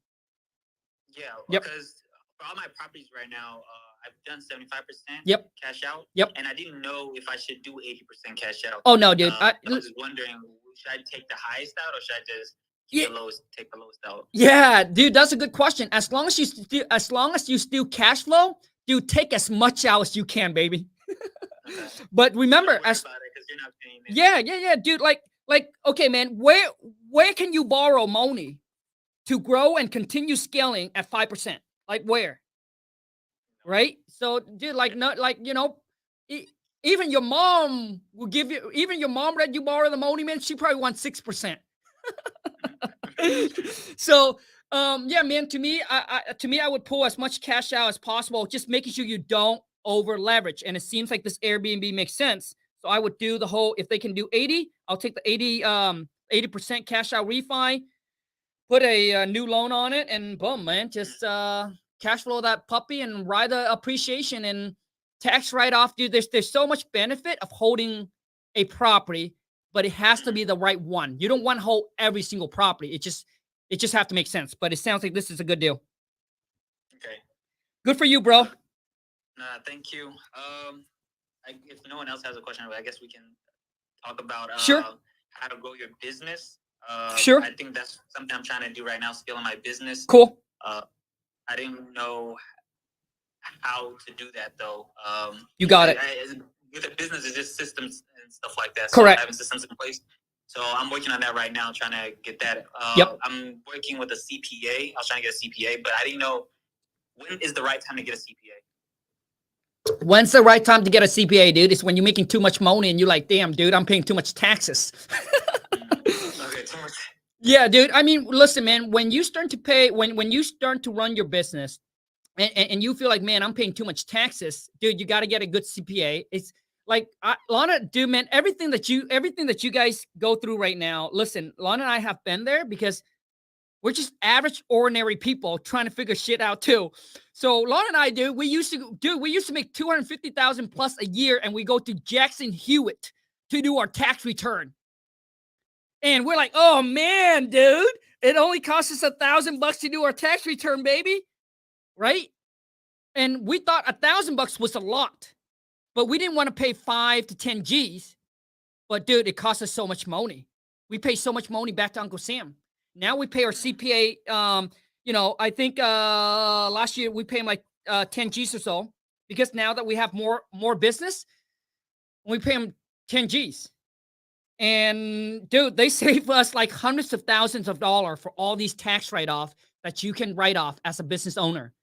Yeah, Yep. because for all my properties right now, I've done 75% Yep. cash out. Yep. And I didn't know if I should do 80% cash out. Oh no, dude. I was just wondering, should I take the highest out or should I just take the lowest out? Yeah, dude, that's a good question. As long as you still cash flow, dude, take as much out as you can, baby. Okay. But remember, Don't worry about it 'cause you're not paying it. yeah, dude, like okay, man, where can you borrow money to grow and continue scaling at 5%? Like where? Right? So, dude, like not like even your mom will give you. Even your mom let you borrow the money, man. She probably wants 6%. So, yeah, man. To me, I would pull as much cash out as possible, just making sure you don't over leverage. And it seems like this Airbnb makes sense. So I would do the whole. If they can do 80, I'll take the 80% cash out refi, put a new loan on it, and boom, man, just cash flow that puppy and ride the appreciation and tax write-off, dude. There's so much benefit of holding a property, but it has to be the right one. You don't want to hold every single property. It just have to make sense. But it sounds like this is a good deal. Okay. Good for you, bro. Thank you. If no one else has a question, I guess we can talk about Sure. how to grow your business. Sure. I think that's something I'm trying to do right now, scaling my business. Cool. I didn't know how to do that though. You got it. With a business, it's just systems and stuff like that. Correct. So having systems in place. So I'm working on that right now, trying to get that. Yep. I'm working with a CPA. I was trying to get a CPA, but I didn't know when is the right time to get a CPA. When's the right time to get a CPA, dude? It's when you're making too much money and you're like, damn, dude, I'm paying too much taxes. Okay, too much. Yeah, dude. I mean, listen, man, when you start to pay, when you start to run your business and you feel like, man, I'm paying too much taxes, dude, you got to get a good CPA. It's like, Lana, dude, man, everything that you guys go through right now, listen, Lana and I have been there because we're just average, ordinary people trying to figure shit out too. So Lana and I, dude, we used to make $250,000 plus a year, and we go to Jackson Hewitt to do our tax return. And we're like, oh man, dude, it only costs us $1,000 to do our tax return, baby. Right? And we thought $1,000 was a lot, but we didn't want to pay 5 to 10 G's. But dude, it cost us so much money. We pay so much money back to Uncle Sam. Now we pay our CPA. I think last year we paid him like 10 G's or so, because now that we have more business, we pay him 10 G's. And dude, they save us like hundreds of thousands of dollars for all these tax write-off that you can write off as a business owner.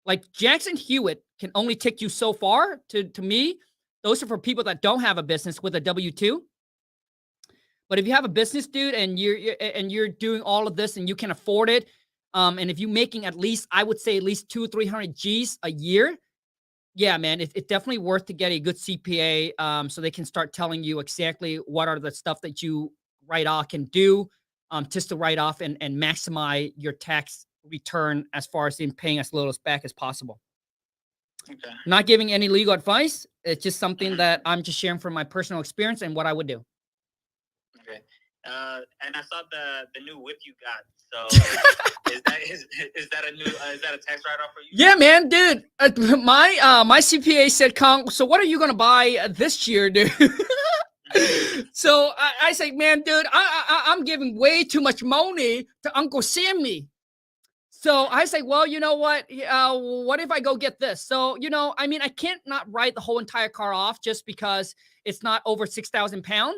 Like Jackson Hewitt can only take you so far. To me, those are for people that don't have a business with a W-2. But if you have a business, dude, and you're doing all of this and you can afford it, and if you're making at least, I would say at least 200 or 300 G's a year, yeah, man, it's definitely worth to get a good CPA, so they can start telling you exactly what are the stuff that you write off can do, just to write off and maximize your tax return as far as in paying as little back as possible. Okay. Not giving any legal advice. It's just something that I'm just sharing from my personal experience and what I would do. Okay. And I saw the new whip you got. So is that a tax write-off for you? Yeah, man, dude. My CPA said, Khang, so what are you gonna buy this year, dude? So I say, man, dude, I'm giving way too much money to Uncle Sammy. So I say, well, you know what? What if I go get this? So, I can't not write the whole entire car off just because it's not over 6,000 pounds,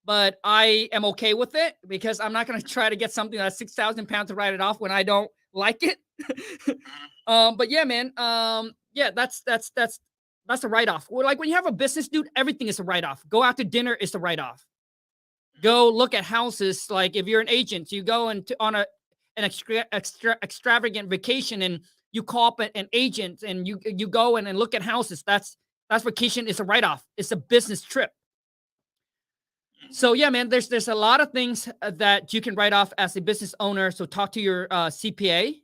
but I am okay with it because I'm not going to try to get something that's 6,000 pounds to write it off when I don't like it. But yeah, man. Yeah, that's a write-off. Well, like when you have a business, dude, everything is a write-off. Go out to dinner is a write-off. Go look at houses. Like if you're an agent, you go on an extravagant vacation and you call up an agent and you go and look at houses. That's vacation is a write-off. It's a business trip. So yeah, man, there's a lot of things that you can write off as a business owner. So talk to your CPA.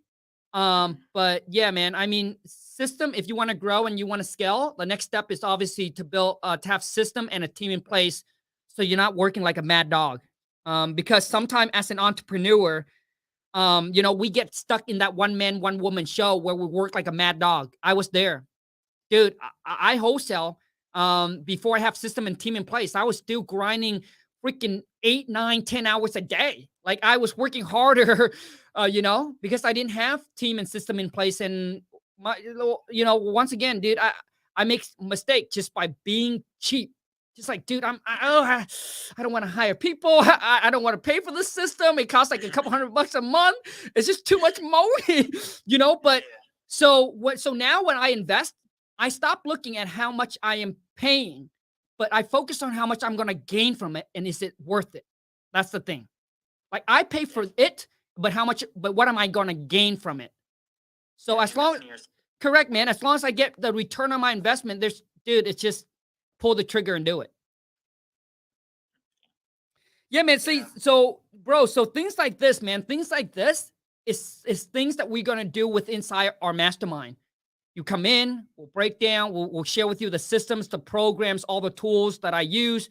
But yeah, man, system, if you want to grow and you want to scale, the next step is obviously to build, to have system and a team in place. So you're not working like a mad dog. Because sometimes as an entrepreneur, we get stuck in that one man, one woman show where we work like a mad dog. I was there, dude. I wholesale. Before I have system and team in place, I was still grinding freaking 8, 9, 10 hours a day. Like I was working harder, because I didn't have team and system in place. And once again, dude, I make mistake just by being cheap. Just like, dude, I don't want to hire people. I don't want to pay for the system. It costs like a couple $100 a month. It's just too much money, But so now when I invest, I stop looking at how much I am paying, but I focus on how much I'm going to gain from it. And is it worth it? That's the thing. Like I pay for it, but what am I going to gain from it? So correct, man. As long as I get the return on my investment, it's just pull the trigger and do it. Yeah, man. See, so bro, so things like this, man, things like this is things that we're going to do with inside our mastermind. You come in, we'll break down, we'll share with you the systems, the programs, all the tools that I use,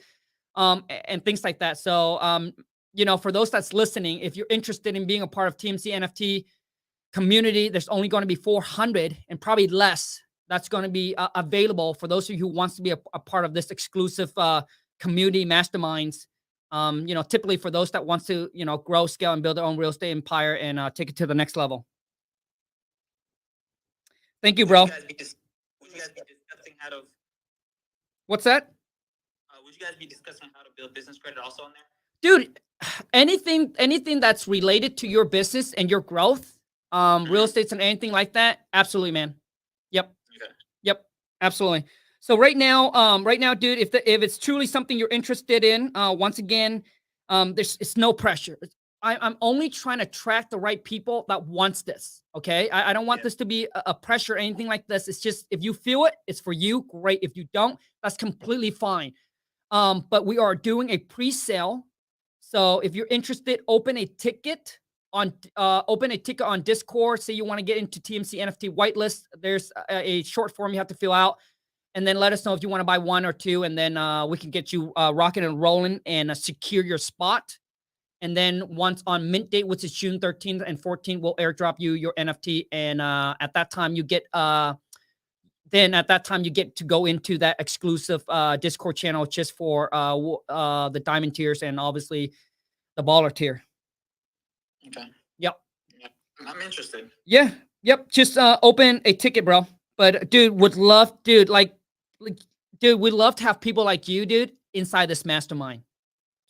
and things like that. So, for those that's listening, if you're interested in being a part of TMC NFT community, there's only going to be 400 and probably less that's going to be available for those of you who wants to be a part of this exclusive community masterminds. Typically for those that wants to, grow, scale, and build their own real estate empire and take it to the next level. Thank you, bro. Would you guys be discussing how to? What's that? Would you guys be discussing how to build business credit also on there? there? Dude, anything that's related to your business and your growth, real estates and anything like that, absolutely, man. Yep. Okay. Yep. Absolutely. So right now, dude, if it's truly something you're interested in, once again, it's no pressure. I'm only trying to attract the right people that wants this. Okay. I don't want this to be a pressure or anything like this. It's just, if you feel it, it's for you. Great. If you don't, that's completely fine. But we are doing a pre-sale. So if you're interested, open a ticket on Discord. Say you want to get into TMC NFT whitelist. There's a short form you have to fill out. and then let us know if you want to buy 1 or 2, and then we can get you rocking and rolling and secure your spot. And then once on mint date, which is June 13th and 14th, we'll airdrop you your NFT, and at that time you get to go into that exclusive Discord channel just for the diamond tiers and obviously the baller tier. Okay. Yep. I'm interested. Yeah. Yep. Just open a ticket, bro. But dude, we'd love to have people like you, dude, inside this mastermind.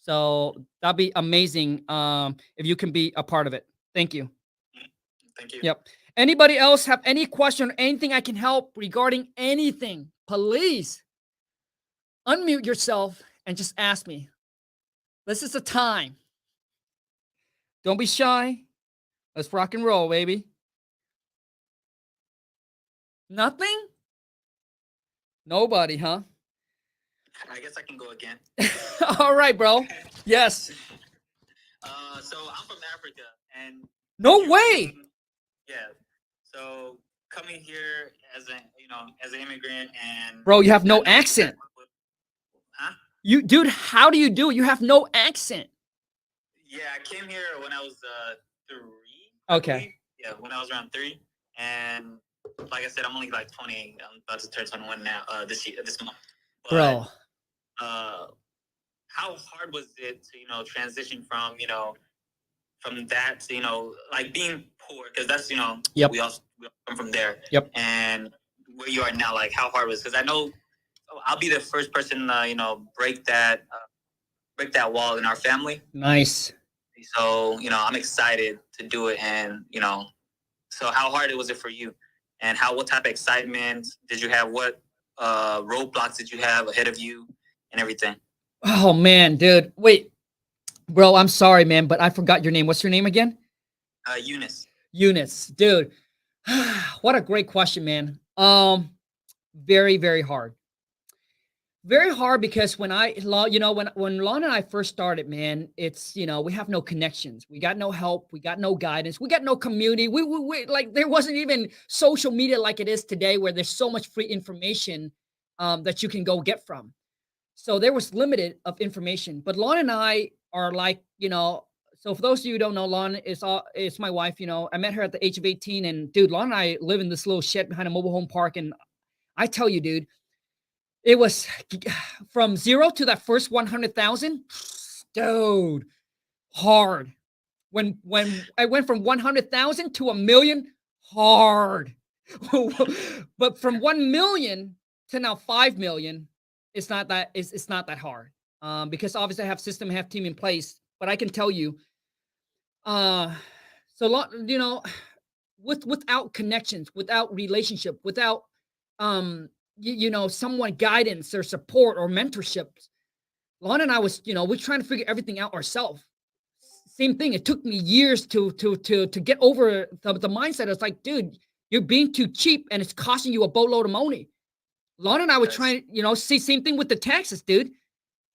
So that'd be amazing if you can be a part of it. Thank you. Thank you. Yep. Anybody else have any question or anything I can help regarding anything? Please unmute yourself and just ask me. This is the time. Don't be shy. Let's rock and roll, baby. Nothing? Nobody, huh? I guess I can go again. All right, bro. Yes. So I'm from Africa, and No way. Yeah. So coming here as an immigrant, and Bro, you have no accent. Huh? Dude, how do you do it? You have no accent. Yeah, I came here when I was 3. Okay. I believe. Yeah, when I was around 3, and like I said, I'm only like 20. I'm about to turn 21 now. This month. But, Bro. how hard was it to transition from from that to like being poor, because that's Yep. we all come from there. Yep. And where you are now, like how hard was it? Because I know I'll be the first person break that wall in our family. Nice. So I'm excited to do it, and so how hard was it for you, and what type of excitement did you have? What roadblocks did you have ahead of you and everything? Oh man, dude. Wait. Bro, I'm sorry, man, but I forgot your name. What's your name again? Eunice. Eunice, dude. What a great question, man. Very, very hard. Very hard because when Lon and I first started, man, it's, we have no connections. We got no help. We got no guidance. We got no community. We like, there wasn't even social media like it is today, where there's so much free information that you can go get from. So there was limited of information, but Lon and I are like, so for those of you who don't know, Lon is my wife. I met her at the age of 18, and dude, Lon and I live in this little shed behind a mobile home park. And I tell you, dude, it was from 0 to that first 100,000, dude, hard. When I went from 100,000 to 1 million, hard. But from 1 million to now 5 million, it's not that hard. Because obviously I have system, I have team in place. But I can tell you, without connections, without relationship, without someone guidance or support or mentorship, Lon and I was, we're trying to figure everything out ourselves. Same thing. It took me years to get over the mindset. It's like, dude, you're being too cheap and it's costing you a boatload of money. Lon and I were trying, see, same thing with the taxes, dude.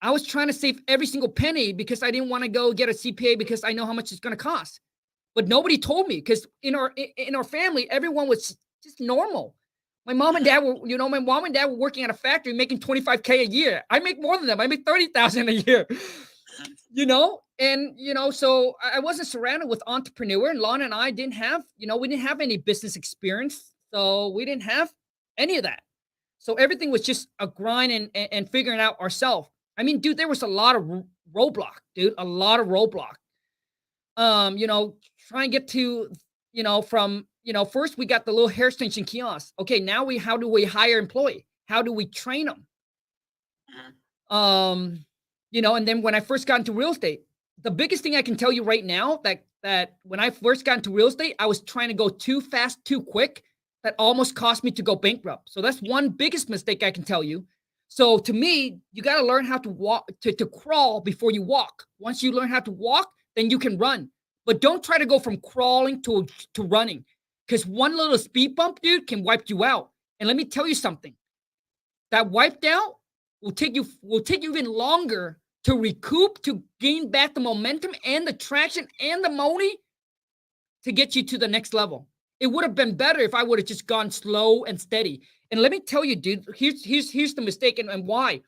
I was trying to save every single penny because I didn't want to go get a CPA because I know how much it's going to cost. But nobody told me, because in our family, everyone was just normal. My mom and dad were working at a factory making $25K a year. I make more than them. I make $30,000 a year. So I wasn't surrounded with entrepreneur, and Lon and I didn't have, we didn't have any business experience. So we didn't have any of that. So everything was just a grind and figuring out ourselves. I mean, dude, there was a lot of roadblock, dude, a lot of roadblock. Try and get to, from, first we got the little hair extension kiosk. Okay, now how do we hire employee? How do we train them? And then when I first got into real estate, the biggest thing I can tell you right now, that when I first got into real estate, I was trying to go too fast, too quick. That almost cost me to go bankrupt. So that's one biggest mistake I can tell you. So to me, you got to learn how to walk, to crawl before you walk. Once you learn how to walk, then you can run. But don't try to go from crawling to running, because one little speed bump, dude, can wipe you out. And let me tell you something. That wiped out will take you even longer to recoup, to gain back the momentum and the traction and the money to get you to the next level. It would have been better if I would have just gone slow and steady. And let me tell you, dude, here's the mistake and why.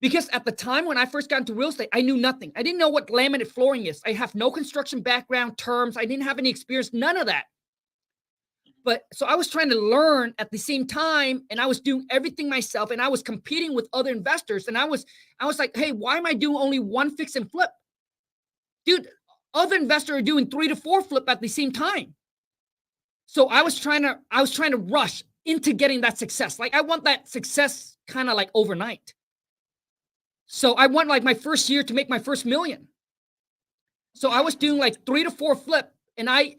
Because at the time when I first got into real estate, I knew nothing. I didn't know what laminate flooring is. I have no construction background, terms. I didn't have any experience, none of that. But so I was trying to learn at the same time, and I was doing everything myself, and I was competing with other investors. And I was like, hey, why am I doing only one fix and flip? Dude, other investors are doing 3 to 4 flip at the same time. So I was trying to rush into getting that success. Like I want that success kind of like overnight. So I want like my first year to make my first $1 million. So I was doing like 3 to 4 flip, and I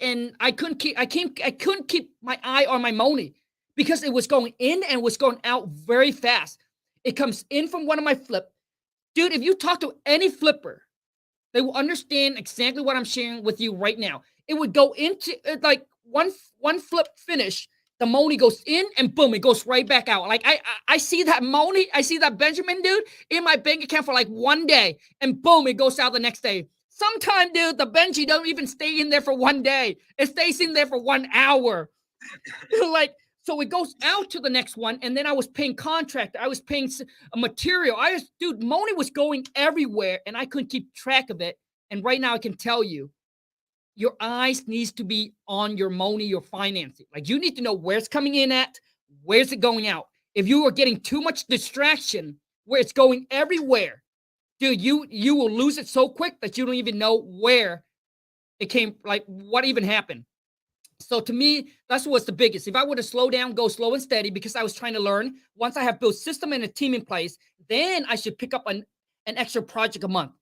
couldn't keep my eye on my money because it was going in and was going out very fast. It comes in from one of my flip. Dude, if you talk to any flipper, they will understand exactly what I'm sharing with you right now. It would go into like one flip finish. The money goes in and boom, it goes right back out. Like I see that money, I see that Benjamin, dude, in my bank account for like 1 day, and boom, it goes out the next day. Sometimes, dude, the Benji don't even stay in there for 1 day. It stays in there for 1 hour. Like, so it goes out to the next one, and then I was paying contractor, I was paying a material. Dude, money was going everywhere, and I couldn't keep track of it. And right now, I can tell you, your eyes needs to be on your money, your financing. Like you need to know where it's coming in at, where's it going out. If you are getting too much distraction where it's going everywhere, dude, you will lose it so quick that you don't even know where it came, like what even happened. So to me, that's what's the biggest. If I would have slowed down, go slow and steady, because I was trying to learn. Once I have built system and a team in place, then I should pick up an extra project a month.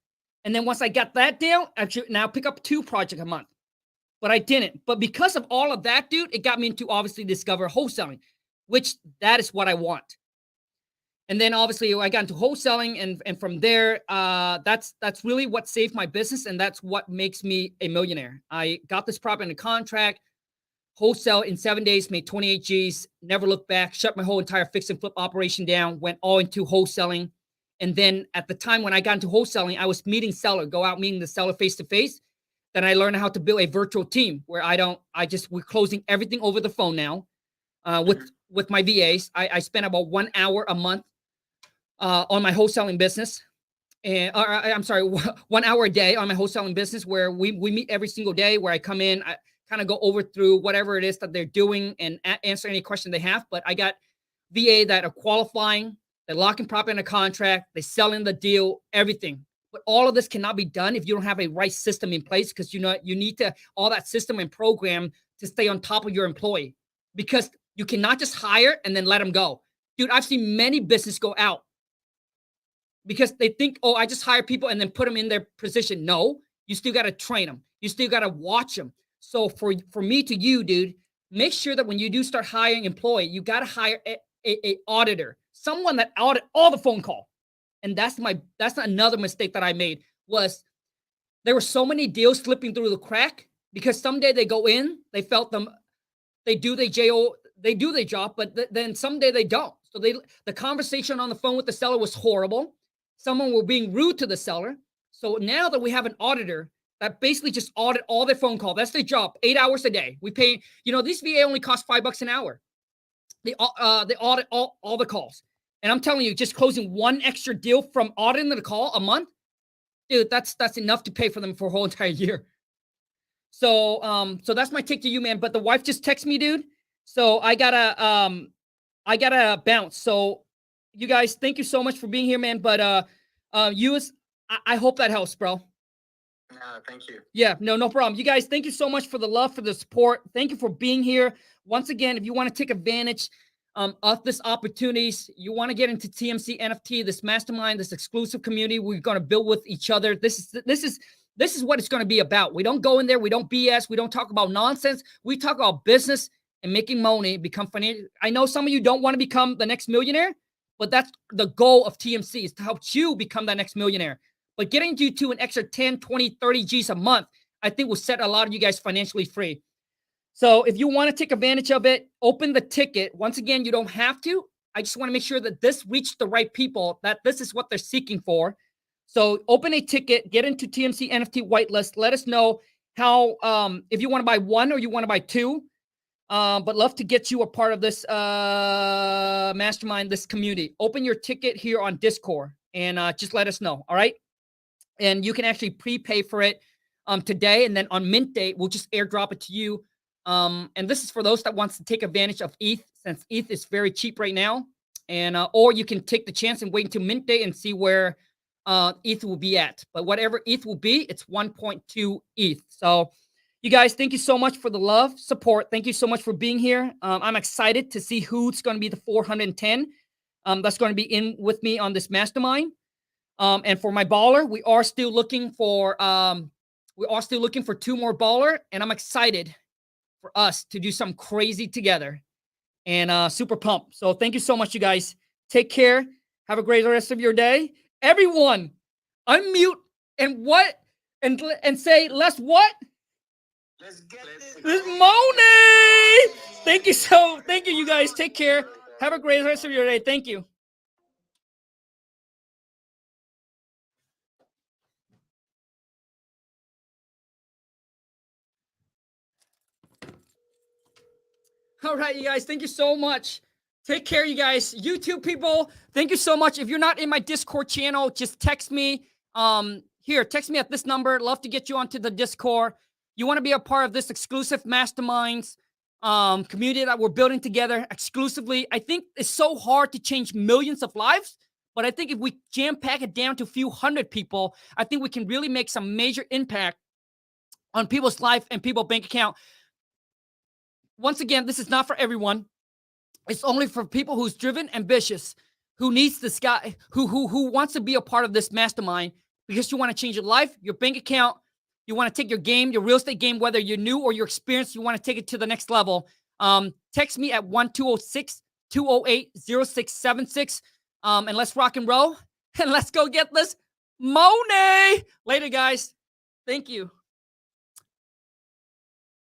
And then once I got that down, I should now pick up 2 projects a month. But I didn't. But because of all of that, dude, it got me into obviously discover wholesaling, which that is what I want. And then obviously I got into wholesaling, and from there, that's really what saved my business, and that's what makes me a millionaire. I got this property in a contract, wholesale in 7 days, made 28 G's, never looked back, shut my whole entire fix and flip operation down, went all into wholesaling. And then at the time when I got into wholesaling, I was meeting seller, go out meeting the seller face to face. Then I learned how to build a virtual team where we're closing everything over the phone now. With my VAs, I spend about 1 hour a month on my wholesaling business. And I'm sorry, 1 hour a day on my wholesaling business, where we meet every single day, where I come in, I kind of go over through whatever it is that they're doing and answer any question they have. But I got VA that are qualifying, they're locking property in a contract, they're selling the deal, everything. But all of this cannot be done if you don't have a right system in place, because you need to all that system and program to stay on top of your employee, because you cannot just hire and then let them go. Dude, I've seen many businesses go out because they think, oh, I just hire people and then put them in their position. No, you still got to train them. You still got to watch them. So for me to you, dude, make sure that when you do start hiring employee, you got to hire a auditor, someone that audit all the phone call. And that's another mistake that I made, was there were so many deals slipping through the crack because someday they go in, they do their job, but then someday they don't. So the conversation on the phone with the seller was horrible. Someone were being rude to the seller. So now that we have an auditor that basically just audit all their phone call, that's their job, 8 hours a day. We pay, this VA only costs $5 an hour. They audit all the calls. And I'm telling you, just closing one extra deal from auditing the call a month, dude, that's enough to pay for them for a whole entire year. So that's my take to you, man. But the wife just texted me, dude. So I gotta bounce. So you guys, thank you so much for being here, man. But I hope that helps, bro. Thank you. Yeah, no problem. You guys, thank you so much for the love, for the support. Thank you for being here. Once again, if you want to take advantage of this opportunities, you want to get into TMC NFT, this mastermind, this exclusive community we're going to build with each other. This is what it's going to be about. We don't go in there, we don't BS, we don't talk about nonsense. We talk about business and making money, become financial. I know some of you don't want to become the next millionaire, but that's the goal of TMC, is to help you become that next millionaire. But getting you to an extra 10, 20, 30 G's a month, I think will set a lot of you guys financially free. So if you want to take advantage of it, open the ticket. Once again, you don't have to. I just want to make sure that this reached the right people, that this is what they're seeking for. So open a ticket, get into TMC NFT whitelist. Let us know how, if you want to buy one or you want to buy two. but love to get you a part of this mastermind, this community. Open your ticket here on Discord and just let us know. All right. And you can actually prepay for it today. And then on mint date, we'll just airdrop it to you. And this is for those that wants to take advantage of ETH, since ETH is very cheap right now. And or you can take the chance and wait until mint day and see where ETH will be at. But whatever ETH will be, it's 1.2 ETH. So you guys, thank you so much for the love, support. Thank you so much for being here. I'm excited to see who's going to be the 410 that's going to be in with me on this mastermind. And for my baller, we are still looking for 2 more baller, and I'm excited for us to do something crazy together. And super pumped. So thank you so much, you guys. Take care. Have a great rest of your day. Everyone, unmute and say, let's what? Let's get This money. Thank you, you guys. Take care. Have a great rest of your day. Thank you. All right, you guys, thank you so much. Take care, you guys. YouTube people, thank you so much. If you're not in my Discord channel, just text me. Text me at this number. Love to get you onto the Discord. You want to be a part of this exclusive masterminds community that we're building together exclusively. I think it's so hard to change millions of lives, but I think if we jam-pack it down to a few hundred people, I think we can really make some major impact on people's life and people's bank account. Once again, this is not for everyone. It's only for people who's driven, ambitious, who needs this guy, who wants to be a part of this mastermind because you want to change your life, your bank account. You want to take your game, your real estate game, whether you're new or you're experienced, you want to take it to the next level. Text me at 1-206-208-0676. And let's rock and roll. And let's go get this money. Later, guys. Thank you.